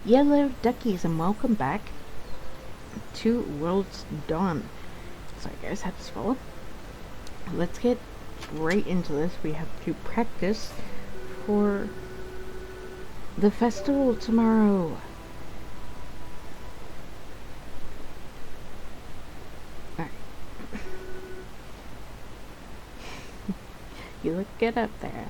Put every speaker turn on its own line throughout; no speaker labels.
Yellow duckies, and welcome back to World's Dawn. Sorry guys, had to swallow. Let's get right into this. We have to practice for the festival tomorrow. Alright. You look good up there.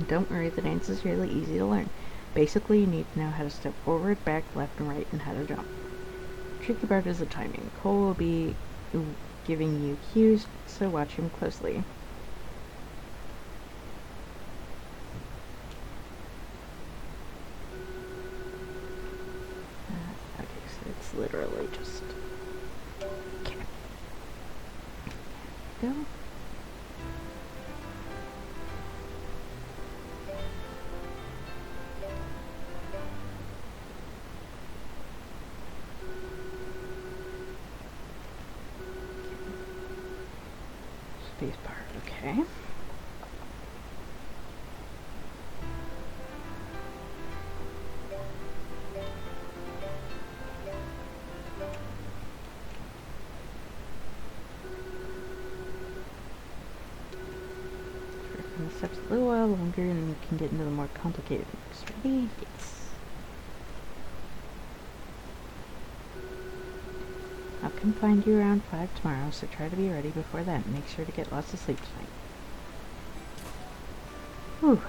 Don't worry, the dance is really easy to learn. Basically, you need to know how to step forward, back, left, and right, and how to jump. The tricky part is the timing. Cole will be giving you cues, so watch him closely. Okay, so it's literally just... Okay. Go. Space bar, okay. The steps a little while longer and we can get into the more complicated moves. Ready? Yes. I'll come find you around 5 tomorrow, so try to be ready before then. Make sure to get lots of sleep tonight. Whew.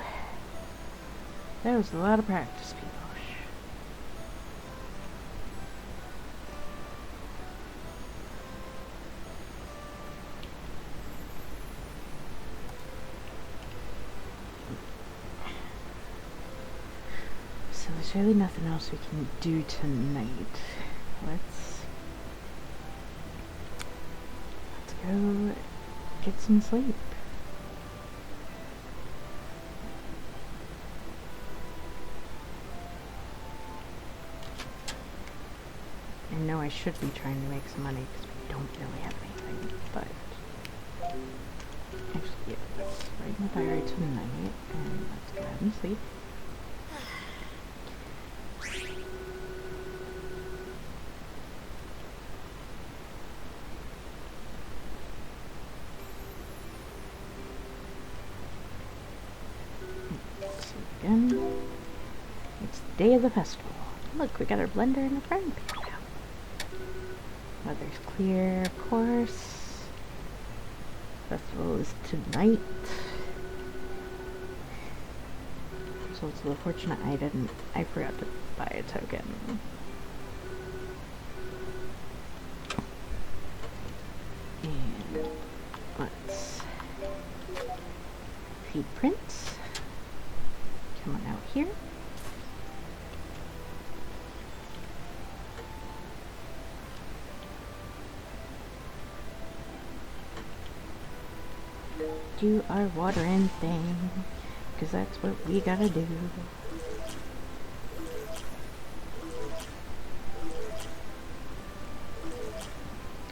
That was a lot of practice, people. So there's really nothing else we can do tonight. Let's go get some sleep. I know I should be trying to make some money because we don't really have anything, but actually, yeah, let's write my diary tonight and let's go ahead and sleep. Again, it's the day of the festival. Look, we got our blender and a frying pan now. Weather's clear, of course. Festival is tonight. So it's the fortunate I forgot to buy a token. And let's feed Prince. Come on out here. Do our watering thing, because that's what we gotta do.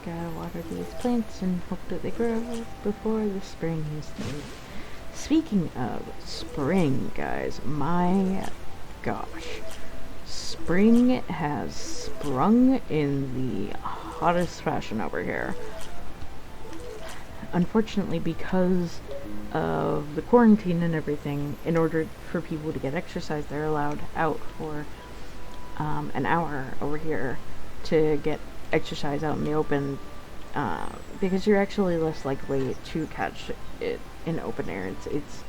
Gotta water these plants and hope that they grow before the spring is through. Speaking of spring, guys, my gosh. Spring has sprung in the hottest fashion over here. Unfortunately, because of the quarantine and everything, in order for people to get exercise, they're allowed out for an hour over here to get exercise out in the open, because you're actually less likely to catch it in open air. It's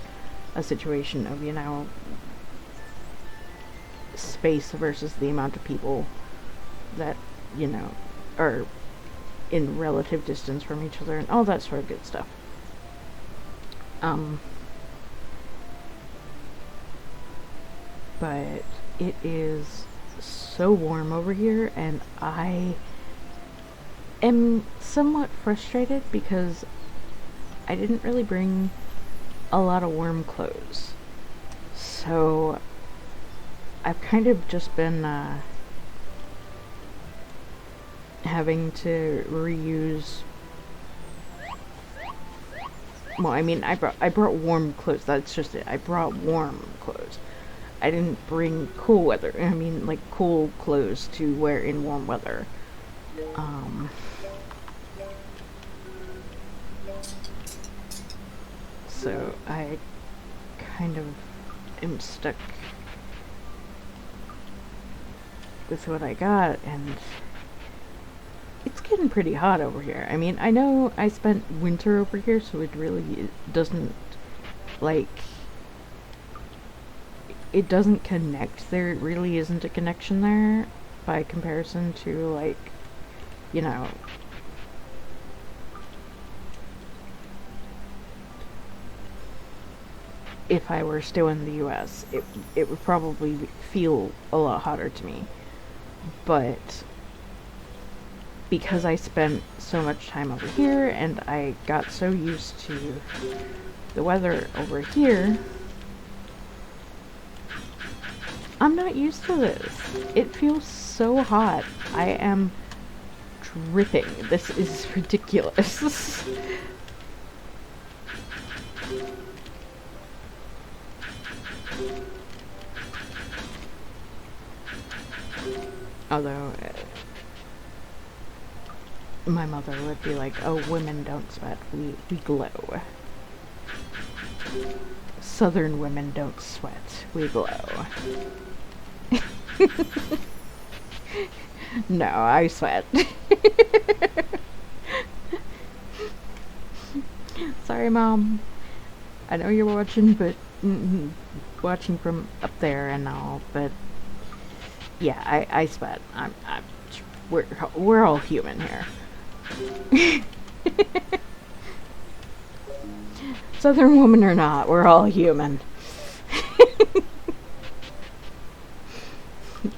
a situation of, you know, space versus the amount of people that, you know, are in relative distance from each other and all that sort of good stuff. But it is so warm over here, and I am somewhat frustrated because I didn't really bring a lot of warm clothes. So I've kind of just been having to reuse. Well, I mean, I brought warm clothes. That's just it. I brought warm clothes. I didn't bring cool weather. I mean, like, cool clothes to wear in warm weather. So I kind of am stuck with what I got, and it's getting pretty hot over here. I mean, I know I spent winter over here, so it really doesn't, like, it doesn't connect. There really isn't a connection there by comparison to, like, you know, if I were still in the US, it would probably feel a lot hotter to me. But because I spent so much time over here and I got so used to the weather over here, I'm not used to this. It feels so hot. I am dripping. This is ridiculous. Although, my mother would be like, oh, women don't sweat, we glow. Southern women don't sweat, we glow. No, I sweat. Sorry, Mom. I know you're watching, but watching from up there and all, but yeah, I sweat. We're all human here. Southern woman or not, we're all human.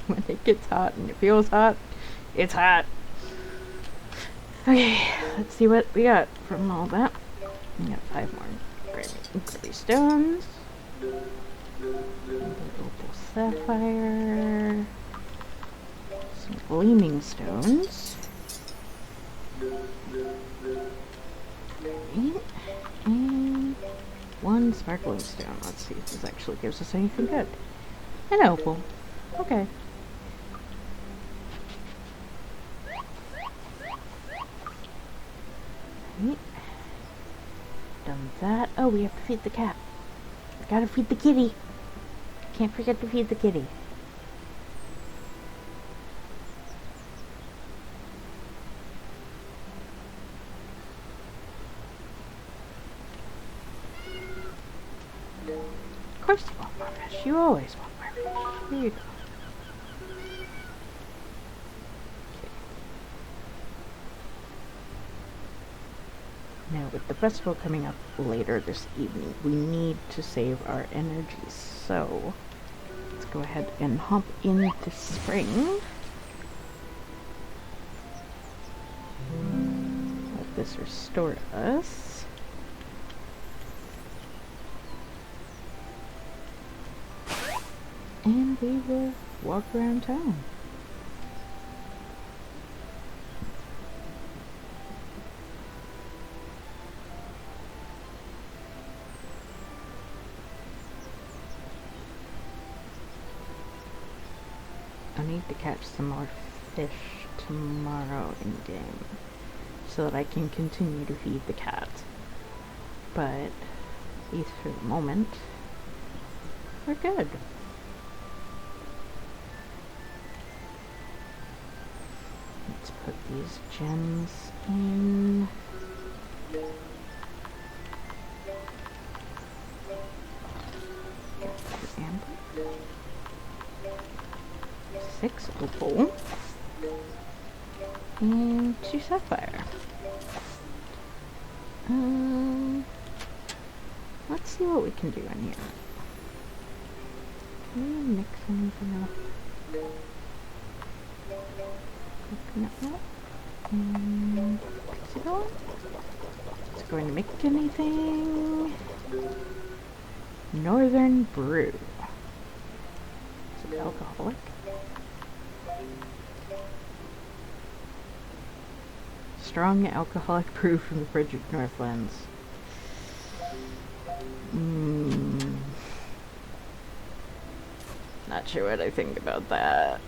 When it gets hot and it feels hot, it's hot. Okay, let's see what we got from all that. We got 5 more gray stones. Opal sapphire. Some gleaming stones. And 1 sparkling stone. Let's see if this actually gives us anything good. An opal. Okay. Right. Done that. Oh, we have to feed the cat. Gotta feed the kitty. Can't forget to feed the kitty. Of course you want more fish. You always want more fish. There you go. Now, with the festival coming up later this evening, we need to save our energy. So, let's go ahead and hop in the spring. Let this restore us. And we will walk around town. I need to catch some more fish tomorrow in game so that I can continue to feed the cat. But at least for the moment, we're good. Let's put these gems in. Get the amber. 6 opal. And 2 sapphire. Let's see what we can do in here. Can we mix anything up? Coconut milk and Paxel. Is it going to make anything? Northern brew. Is it alcoholic? Strong alcoholic brew from the Frederick Northlands. not sure what I think about that.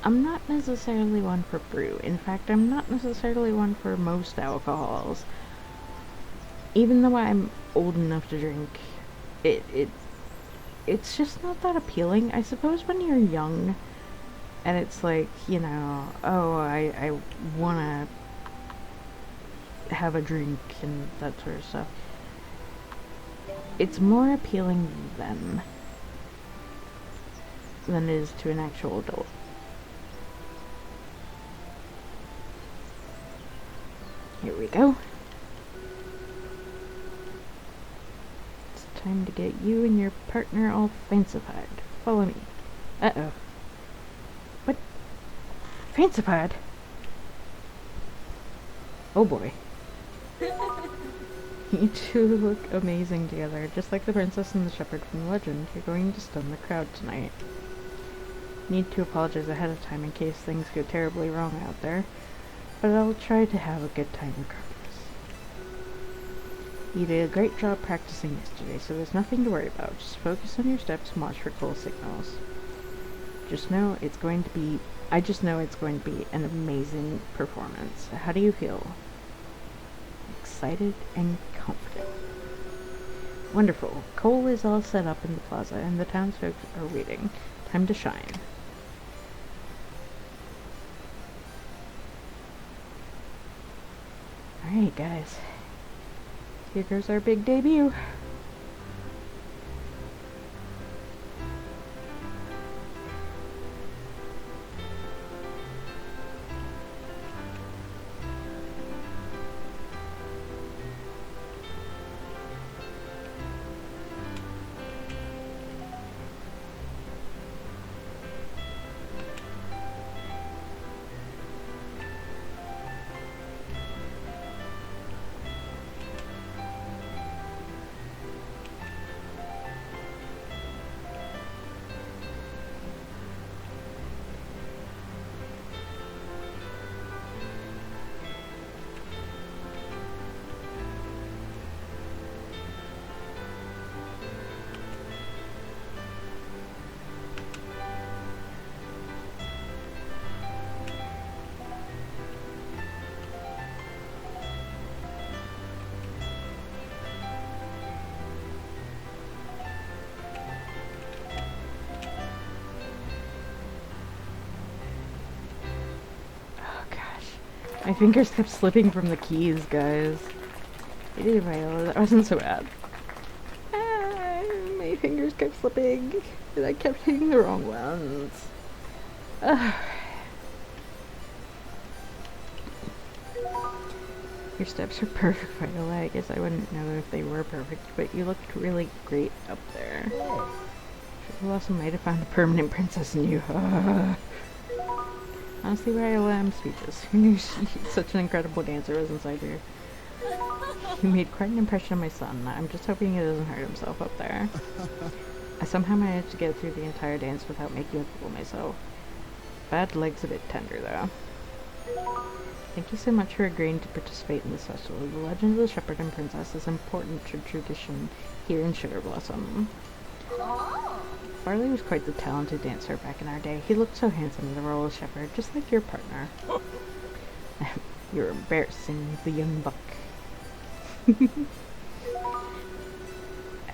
I'm not necessarily one for brew. In fact, I'm not necessarily one for most alcohols. Even though I'm old enough to drink, it's just not that appealing. I suppose when you're young, and it's like, you know, oh, I wanna have a drink and that sort of stuff. It's more appealing then than it is to an actual adult. Here we go. It's time to get you and your partner all fancified. Follow me. Uh-oh. What? Fancified? Oh boy. You two look amazing together, just like the princess and the shepherd from the legend. You're going to stun the crowd tonight. Need to apologize ahead of time in case things go terribly wrong out there, but I'll try to have a good time regardless. You did a great job practicing yesterday, so there's nothing to worry about. Just focus on your steps and watch for cool signals. I just know it's going to be an amazing performance. How do you feel? Excited and confident. Wonderful. Cole is all set up in the plaza, and the townsfolk are waiting. Time to shine. Alright, guys. Here goes our big debut. My fingers kept slipping from the keys, guys. Hey, Viola, that wasn't so bad. My fingers kept slipping, and I kept hitting the wrong ones. Your steps are perfect, Viola. I guess I wouldn't know if they were perfect, but you looked really great up there. Blossom might have found a permanent princess in you. Honestly, Viola, I'm speechless. Who knew such an incredible dancer was inside here? You made quite an impression on my son. I'm just hoping he doesn't hurt himself up there. I somehow managed to get through the entire dance without making a fool of myself. Bad leg's a bit tender, though. Thank you so much for agreeing to participate in this festival. The legend of the shepherd and princess is important to tradition here in Sugar Blossom. Barley was quite the talented dancer back in our day. He looked so handsome in the role of shepherd, just like your partner. You're embarrassing, the young buck.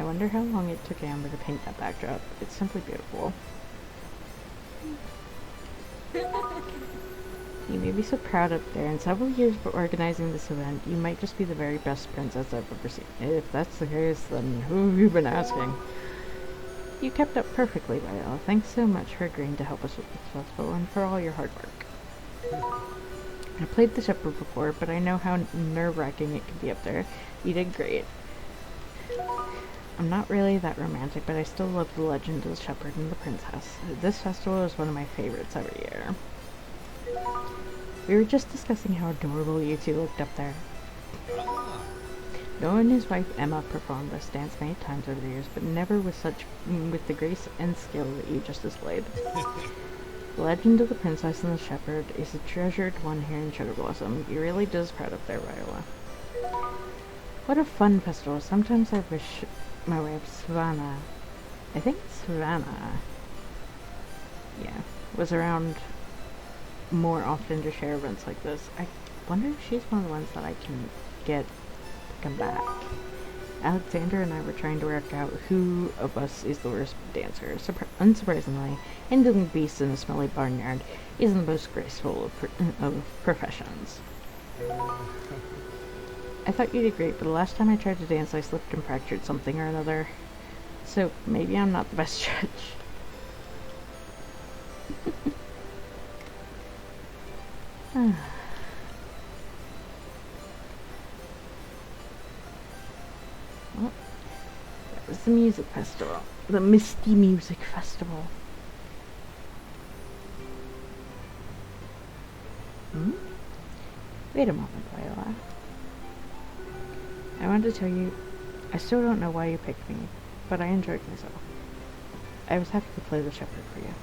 I wonder how long it took Amber to paint that backdrop. It's simply beautiful. You may be so proud up there. In several years of organizing this event, you might just be the very best princess I've ever seen. If that's the case, then who have you been asking? You kept up perfectly, Viola. Thanks so much for agreeing to help us with this festival and for all your hard work. I played the shepherd before, but I know how nerve-wracking it can be up there. You did great. I'm not really that romantic, but I still love the legend of the shepherd and the princess. This festival is one of my favorites every year. We were just discussing how adorable you two looked up there. Noah and his wife Emma performed this dance many times over the years, but never with the grace and skill that you just displayed. The legend of the princess and the shepherd is a treasured one here in Sugar Blossom. You really does proud up there, Viola. What a fun festival. Sometimes I wish my wife Savannah I think Savannah, yeah, was around more often to share events like this. I wonder if she's one of the ones that I can get to come back. Alexander and I were trying to work out who of us is the worst dancer. Unsurprisingly, handling beasts in a smelly barnyard isn't the most graceful of professions. I thought you did great, but the last time I tried to dance I slipped and fractured something or another. So maybe I'm not the best judge. Well, that was the music festival. The Misty Music Festival. Wait a moment, Viola. I wanted to tell you, I still don't know why you picked me, but I enjoyed myself. I was happy to play the shepherd for you.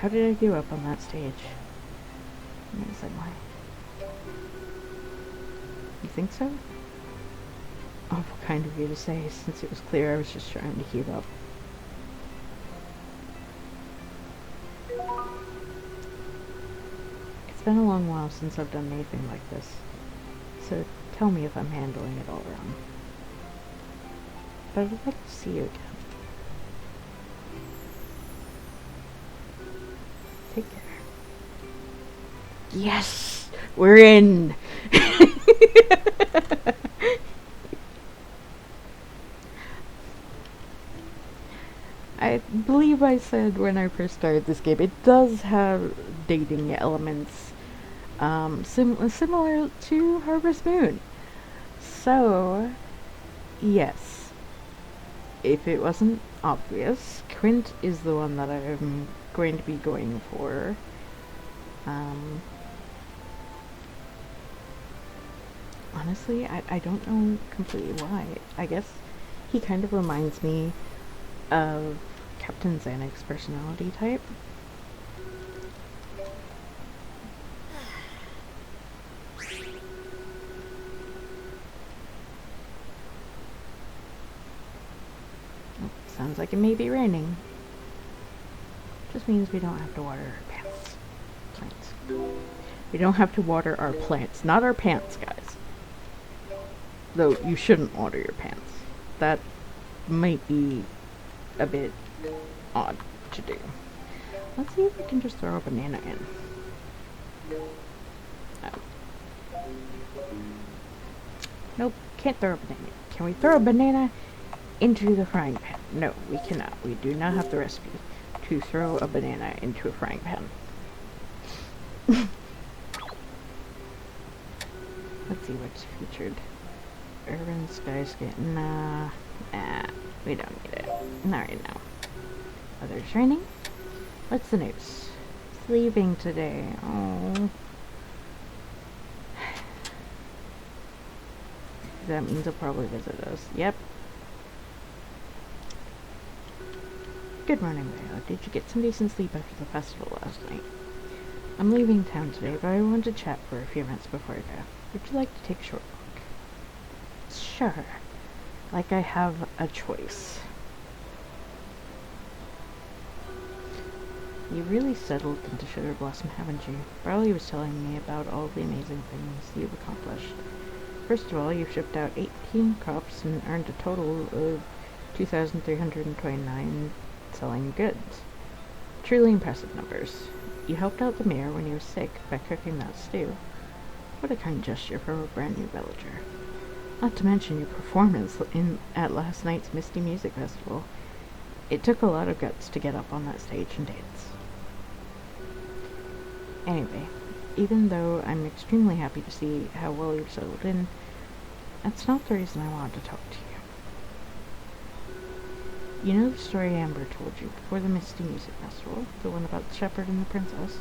How did I do up on that stage? Amazingly. You think so? Awful kind of you to say, since it was clear I was just trying to keep up. It's been a long while since I've done anything like this, so tell me if I'm handling it all wrong. But I'd like to see you again. Take care. Yes! We're in! I believe I said when I first started this game, it does have dating elements similar to Harvest Moon. So, yes. If it wasn't obvious, Quint is the one that I'm going to be going for. Honestly, I don't know completely why. I guess he kind of reminds me of Captain Xanix's personality type. Oh, sounds like it may be raining. Just means we don't have to water our plants. We don't have to water our plants, not our pants, guys. Though you shouldn't water your pants. That might be a bit odd to do. Let's see if we can just throw a banana in. Oh. Nope, can't throw a banana. Can we throw a banana into the frying pan? No, we cannot. We do not have the recipe to throw a banana into a frying pan. Let's see what's featured. Urban skyscape. Nah, we don't need it. Not right now. Weather's raining. What's the news? It's leaving today. Oh. That means he'll probably visit us. Yep. Good morning, Viola. Did you get some decent sleep after the festival last night? I'm leaving town today, but I want to chat for a few minutes before I go. Would you like to take a short walk? Sure. Like I have a choice. You really settled into Sugar Blossom, haven't you? Barley was telling me about all the amazing things you've accomplished. First of all, you've shipped out 18 crops and earned a total of 2,329 selling goods. Truly impressive numbers. You helped out the mayor when he was sick by cooking that stew. What a kind gesture from a brand new villager. Not to mention your performance at last night's Misty Music Festival. It took a lot of guts to get up on that stage and dance. Anyway, even though I'm extremely happy to see how well you've settled in, that's not the reason I wanted to talk to you. You know the story Amber told you before the Misty Music Festival, the one about the shepherd and the princess?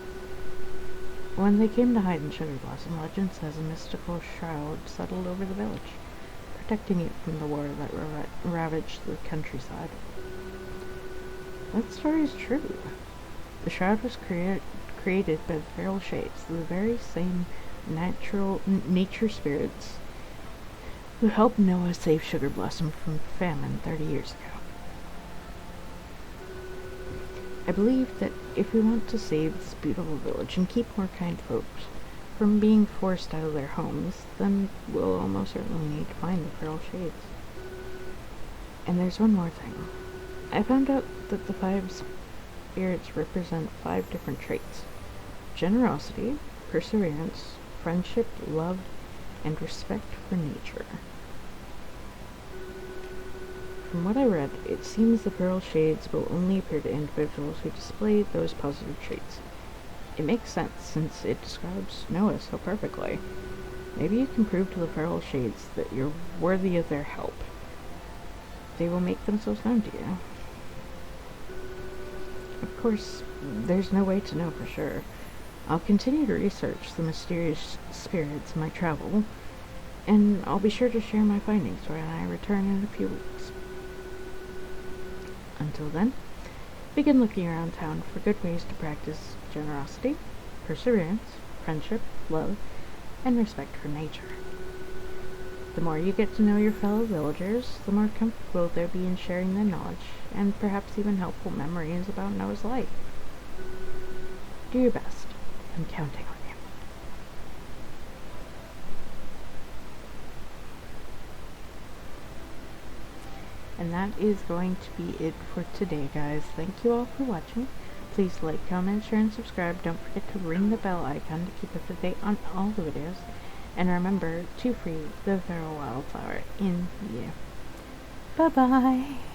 When they came to hide in Sugar Blossom, legend says a mystical shroud settled over the village, protecting it from the war that ravaged the countryside. That story is true. The shroud was created by the feral shades, the very same nature spirits who helped Noah save Sugar Blossom from famine 30 years ago. I believe that if we want to save this beautiful village and keep more kind folks from being forced out of their homes, then we'll almost certainly need to find the feral shades. And there's one more thing. I found out that the 5 spirits represent 5 different traits: generosity, perseverance, friendship, love, and respect for nature. From what I read, it seems the feral shades will only appear to individuals who display those positive traits. It makes sense, since it describes Noah so perfectly. Maybe you can prove to the feral shades that you're worthy of their help. They will make themselves known to you. Of course, there's no way to know for sure. I'll continue to research the mysterious spirits in my travel, and I'll be sure to share my findings when I return in a few weeks. Until then, begin looking around town for good ways to practice generosity, perseverance, friendship, love, and respect for nature. The more you get to know your fellow villagers, the more comfortable they'll be in sharing their knowledge, and perhaps even helpful memories about Noah's life. Do your best. I'm counting on you. And that is going to be it for today, guys. Thank you all for watching. Please like, comment, share, and subscribe. Don't forget to ring the bell icon to keep up to date on all the videos. And remember to free the feral wildflower in you. Bye-bye!